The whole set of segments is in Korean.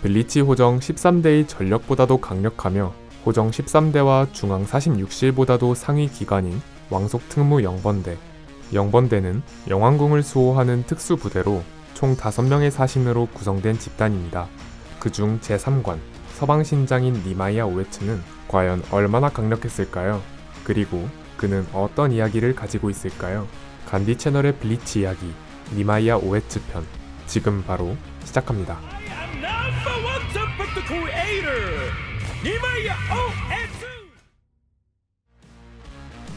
블리치 호정 13대의 전력보다도 강력하며 호정 13대와 중앙 46실보다도 상위 기관인 왕속 특무 영번대. 영번대는 영왕궁을 수호하는 특수부대로 총 5명의 사신으로 구성된 집단입니다. 그중 제3관, 서방신장인 니마이아 오에츠는 과연 얼마나 강력했을까요? 그리고 그는 어떤 이야기를 가지고 있을까요? 간디 채널의 블리치 이야기, 니마이아 오에츠 편, 지금 바로 시작합니다.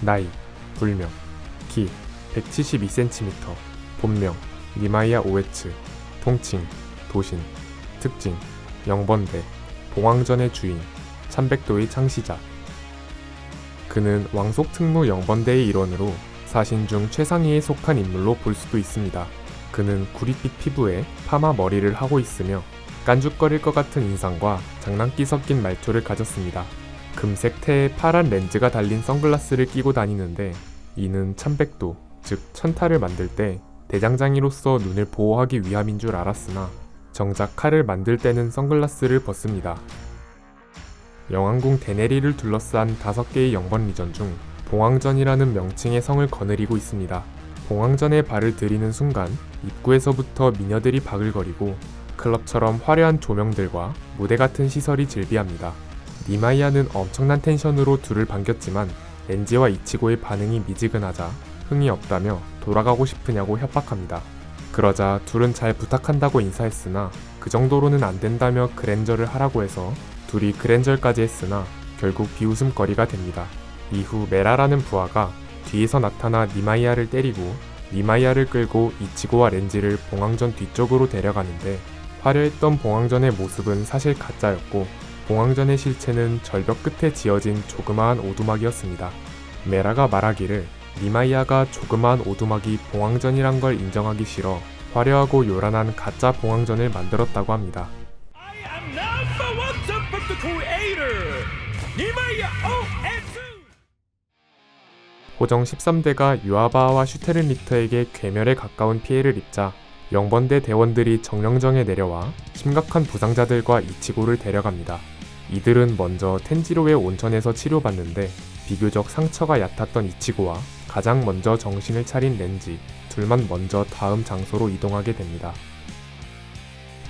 나이, 불명, 키 172cm, 본명 니마이아 오에츠, 통칭 도신, 특징 영번대, 봉황전의 주인, 참백도의 창시자. 그는 왕속 특무 영번대의 일원으로 사신 중 최상위에 속한 인물로 볼 수도 있습니다. 그는 구릿빛 피부에 파마 머리를 하고 있으며 깐죽거릴 것 같은 인상과 장난기 섞인 말투를 가졌습니다. 금색 태에 파란 렌즈가 달린 선글라스를 끼고 다니는데 이는 참백도, 즉 천타를 만들 때 대장장이로서 눈을 보호하기 위함인 줄 알았으나 정작 칼을 만들 때는 선글라스를 벗습니다. 영왕궁 대내리를 둘러싼 5개의 영번리전 중 봉황전이라는 명칭의 성을 거느리고 있습니다. 봉황전에 발을 들이는 순간 입구에서부터 미녀들이 바글거리고 클럽처럼 화려한 조명들과 무대 같은 시설이 즐비합니다. 니마이아는 엄청난 텐션으로 둘을 반겼지만 렌지와 이치고의 반응이 미지근하자 흥이 없다며 돌아가고 싶으냐고 협박합니다. 그러자 둘은 잘 부탁한다고 인사했으나 그 정도로는 안 된다며 그랜저를 하라고 해서 둘이 그랜저까지 했으나 결국 비웃음거리가 됩니다. 이후 메라라는 부하가 뒤에서 나타나 니마이아를 때리고 니마이아를 끌고 이치고와 렌지를 봉황전 뒤쪽으로 데려가는데 화려했던 봉황전의 모습은 사실 가짜였고 봉황전의 실체는 절벽 끝에 지어진 조그마한 오두막이었습니다. 메라가 말하기를 니마이아가 조그마한 오두막이 봉황전이란 걸 인정하기 싫어 화려하고 요란한 가짜 봉황전을 만들었다고 합니다. 호정 13대가 유아바아와 슈테른리터에게 괴멸에 가까운 피해를 입자 영번대 대원들이 정령정에 내려와 심각한 부상자들과 이치고를 데려갑니다. 이들은 먼저 텐지로의 온천에서 치료받는데 비교적 상처가 얕았던 이치고와 가장 먼저 정신을 차린 렌지, 둘만 먼저 다음 장소로 이동하게 됩니다.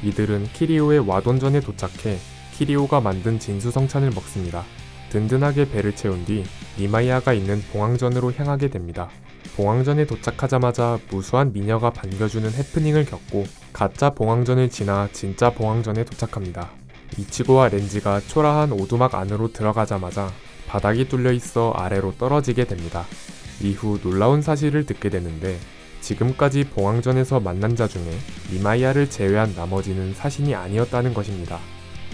이들은 키리오의 와돈전에 도착해 키리오가 만든 진수성찬을 먹습니다. 든든하게 배를 채운 뒤 니마이아가 있는 봉황전으로 향하게 됩니다. 봉황전에 도착하자마자 무수한 미녀가 반겨주는 해프닝을 겪고 가짜 봉황전을 지나 진짜 봉황전에 도착합니다. 이치고와 렌지가 초라한 오두막 안으로 들어가자마자 바닥이 뚫려 있어 아래로 떨어지게 됩니다. 이후 놀라운 사실을 듣게 되는데 지금까지 봉황전에서 만난 자 중에 니마이아를 제외한 나머지는 사신이 아니었다는 것입니다.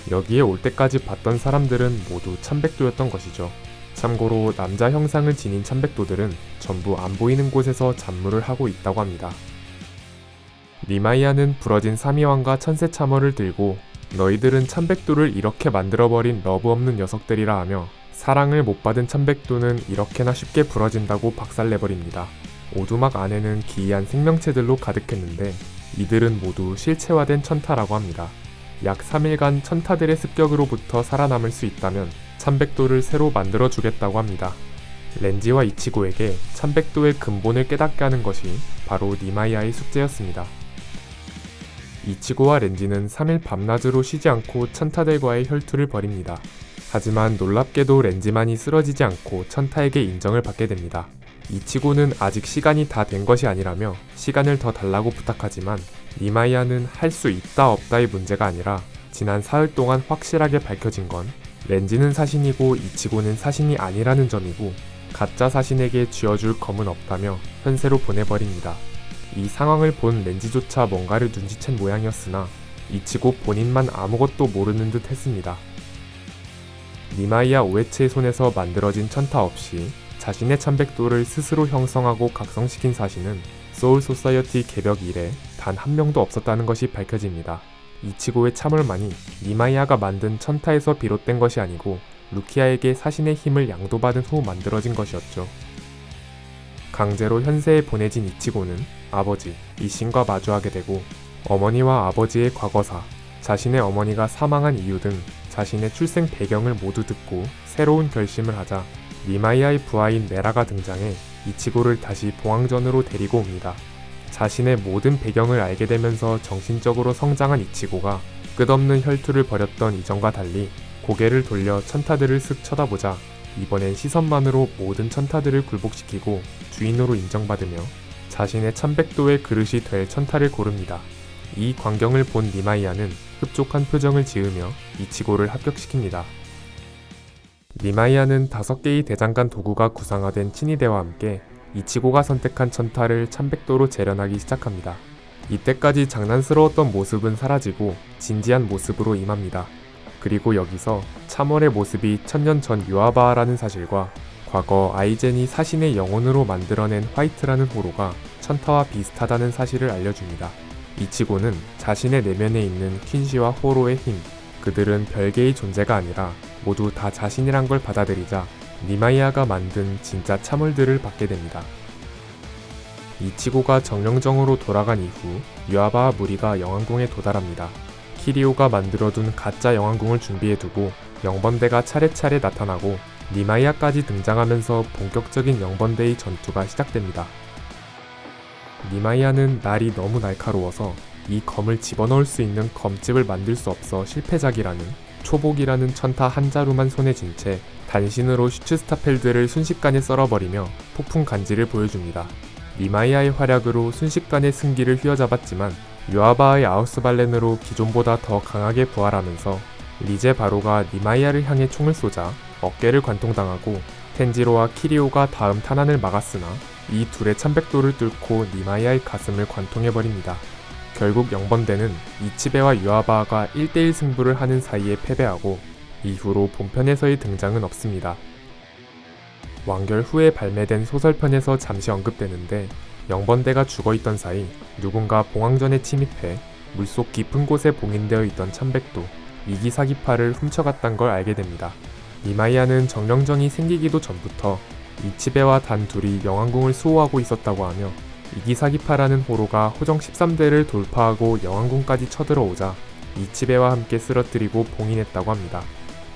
여기에 올 때까지 봤던 사람들은 모두 참백도였던 것이죠. 참고로 남자 형상을 지닌 참백도들은 전부 안 보이는 곳에서 잠무를 하고 있다고 합니다. 니마이아는 부러진 사미왕과 천세참어를 들고 너희들은 참백도를 이렇게 만들어버린 러브 없는 녀석들이라 하며 사랑을 못 받은 참백도는 이렇게나 쉽게 부러진다고 박살내버립니다. 오두막 안에는 기이한 생명체들로 가득했는데 이들은 모두 실체화된 천타라고 합니다. 약 3일간 천타들의 습격으로부터 살아남을 수 있다면 참백도를 새로 만들어주겠다고 합니다. 렌지와 이치고에게 참백도의 근본을 깨닫게 하는 것이 바로 니마이아의 숙제였습니다. 이치고와 렌지는 3일 밤낮으로 쉬지 않고 천타들과의 혈투를 벌입니다. 하지만 놀랍게도 렌지만이 쓰러지지 않고 천타에게 인정을 받게 됩니다. 이치고는 아직 시간이 다 된 것이 아니라며 시간을 더 달라고 부탁하지만 니마이아는 할 수 있다 없다의 문제가 아니라 지난 사흘 동안 확실하게 밝혀진 건 렌지는 사신이고 이치고는 사신이 아니라는 점이고 가짜 사신에게 쥐어줄 검은 없다며 현세로 보내버립니다. 이 상황을 본 렌지조차 뭔가를 눈치챈 모양이었으나 이치고 본인만 아무것도 모르는 듯 했습니다. 니마이아 오에츠의 손에서 만들어진 천타 없이 자신의 참백도를 스스로 형성하고 각성시킨 사신은 소울소사이어티 개벽 이래 단 한 명도 없었다는 것이 밝혀집니다. 이치고의 참을만이 니마이아가 만든 천타에서 비롯된 것이 아니고 루키아에게 사신의 힘을 양도받은 후 만들어진 것이었죠. 강제로 현세에 보내진 이치고는 아버지 이신과 마주하게 되고 어머니와 아버지의 과거사, 자신의 어머니가 사망한 이유 등 자신의 출생 배경을 모두 듣고 새로운 결심을 하자 니마이아의 부하인 메라가 등장해 이치고를 다시 봉황전으로 데리고 옵니다. 자신의 모든 배경을 알게 되면서 정신적으로 성장한 이치고가 끝없는 혈투를 벌였던 이전과 달리 고개를 돌려 천타들을 슥 쳐다보자 이번엔 시선만으로 모든 천타들을 굴복시키고 주인으로 인정받으며 자신의 1100도의 그릇이 될 천타를 고릅니다. 이 광경을 본 니마이아는 흡족한 표정을 지으며 이치고를 합격시킵니다. 니마이아는 5개의 대장간 도구가 구상화된 친위대와 함께 이치고가 선택한 천타를 1100도로 재련하기 시작합니다. 이때까지 장난스러웠던 모습은 사라지고 진지한 모습으로 임합니다. 그리고 여기서 참월의 모습이 1000년 전 유아바아라는 사실과 과거 아이젠이 사신의 영혼으로 만들어낸 화이트라는 호로가 천타와 비슷하다는 사실을 알려줍니다. 이치고는 자신의 내면에 있는 퀸시와 호로의 힘, 그들은 별개의 존재가 아니라 모두 다 자신이란 걸 받아들이자 니마이아가 만든 진짜 참월들을 받게 됩니다. 이치고가 정령정으로 돌아간 이후 유아바아 무리가 영왕궁에 도달합니다. 키리오가 만들어둔 가짜 영왕궁을 준비해두고 영번대가 차례차례 나타나고 니마이아까지 등장하면서 본격적인 영번대의 전투가 시작됩니다. 니마이아는 날이 너무 날카로워서 이 검을 집어넣을 수 있는 검집을 만들 수 없어 실패작이라는 초복이라는 천타 한 자루만 손에 쥔 채 단신으로 슈츠스타펠들을 순식간에 썰어버리며 폭풍 간지를 보여줍니다. 니마이아의 활약으로 순식간에 승기를 휘어잡았지만 유아바아의 아우스발렌으로 기존보다 더 강하게 부활하면서 리제 바로가 니마이아를 향해 총을 쏘자 어깨를 관통당하고 텐지로와 키리오가 다음 탄환을 막았으나 이 둘의 1100도를 뚫고 니마이아의 가슴을 관통해버립니다. 결국 영번대는 이치베와 유아바아가 1대1 승부를 하는 사이에 패배하고 이후로 본편에서의 등장은 없습니다. 완결 후에 발매된 소설편에서 잠시 언급되는데 영번대가 죽어있던 사이 누군가 봉황전에 침입해 물속 깊은 곳에 봉인되어 있던 1100도 이기사기파를 훔쳐갔단 걸 알게 됩니다. 니마이아는 정령정이 생기기도 전부터 이치베와 단 둘이 영왕궁을 수호하고 있었다고 하며 이기사기파라는 호로가 호정 13대를 돌파하고 영왕궁까지 쳐들어오자 이치베와 함께 쓰러뜨리고 봉인했다고 합니다.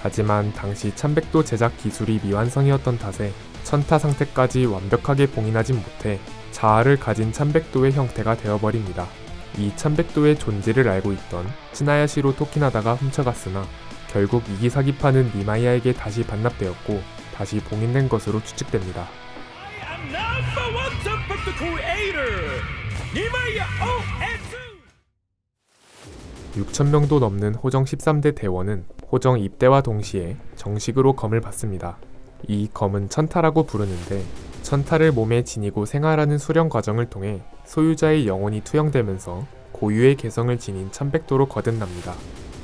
하지만 당시 1100도 제작 기술이 미완성이었던 탓에 천타 상태까지 완벽하게 봉인하진 못해 자아를 가진 1100도의 형태가 되어버립니다. 이 1100도의 존재를 알고 있던 츠나야시로 토키나다가 훔쳐갔으나 결국 이기사기파는 니마이아에게 다시 반납되었고 다시 봉인된 것으로 추측됩니다. 6,000명도 넘는 호정 13대 대원은 호정 입대와 동시에 정식으로 검을 받습니다. 이 검은 천타라고 부르는데 천타를 몸에 지니고 생활하는 수련 과정을 통해 소유자의 영혼이 투영되면서 고유의 개성을 지닌 1100도로 거듭납니다.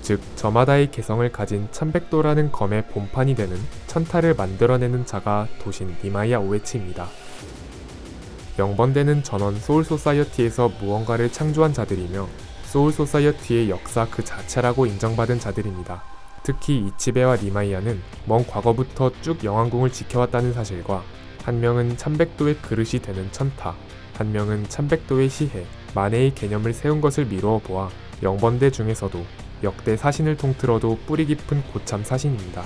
즉 저마다의 개성을 가진 1100도라는 검의 본판이 되는 천타를 만들어내는 자가 도신 니마이아 오에츠입니다. 영번대는 전원 소울소사이어티에서 무언가를 창조한 자들이며 소울소사이어티의 역사 그 자체라고 인정받은 자들입니다. 특히 이치베와 니마이아는 먼 과거부터 쭉 영왕궁을 지켜왔다는 사실과 한 명은 1100도의 그릇이 되는 천타, 한 명은 1100도의 시해, 만해의 개념을 세운 것을 미루어 보아 영번대 중에서도 역대 사신을 통틀어도 뿌리 깊은 고참 사신입니다.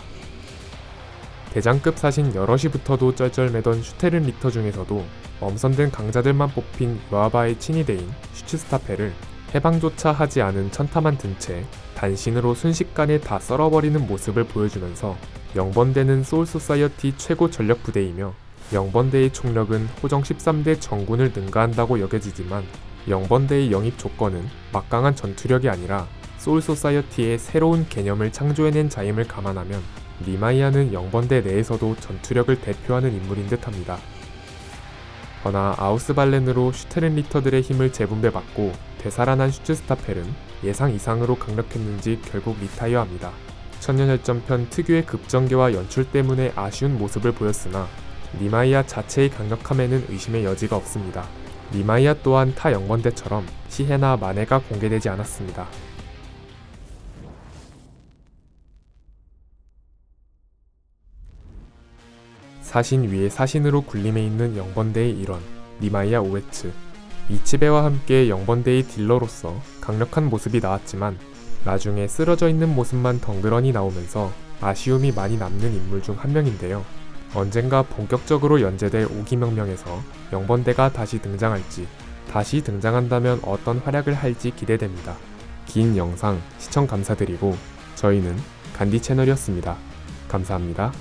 대장급 사신 여럿이부터도 쩔쩔매던 슈테른 리터 중에서도 엄선된 강자들만 뽑힌 유아바의 친위대인 슈츠스타페를 해방조차 하지 않은 천타만 든 채 단신으로 순식간에 다 썰어버리는 모습을 보여주면서 영번대는 소울소사이어티 최고 전력 부대이며 영번대의 총력은 호정 13대 정군을 능가한다고 여겨지지만 영번대의 영입 조건은 막강한 전투력이 아니라 소울소사이어티의 새로운 개념을 창조해낸 자임을 감안하면 니마이아는 영번대 내에서도 전투력을 대표하는 인물인 듯합니다. 허나 아우스발렌으로 슈테른 리터들의 힘을 재분배받고 되살아난 슈츠스타펠은 예상 이상으로 강력했는지 결국 리타이어합니다. 천년혈전편 특유의 급전개와 연출 때문에 아쉬운 모습을 보였으나 니마이아 자체의 강력함에는 의심의 여지가 없습니다. 니마이아 또한 타 영번대처럼 시해나 만해가 공개되지 않았습니다. 사신 위에 사신으로 군림해 있는 영번대의 일원 니마이아 오에츠. 이치베와 함께 영번대의 딜러로서 강력한 모습이 나왔지만 나중에 쓰러져 있는 모습만 덩그러니 나오면서 아쉬움이 많이 남는 인물 중 한 명인데요. 언젠가 본격적으로 연재될 5기명명에서 영번대가 다시 등장할지, 다시 등장한다면 어떤 활약을 할지 기대됩니다. 긴 영상 시청 감사드리고 저희는 간디 채널이었습니다. 감사합니다.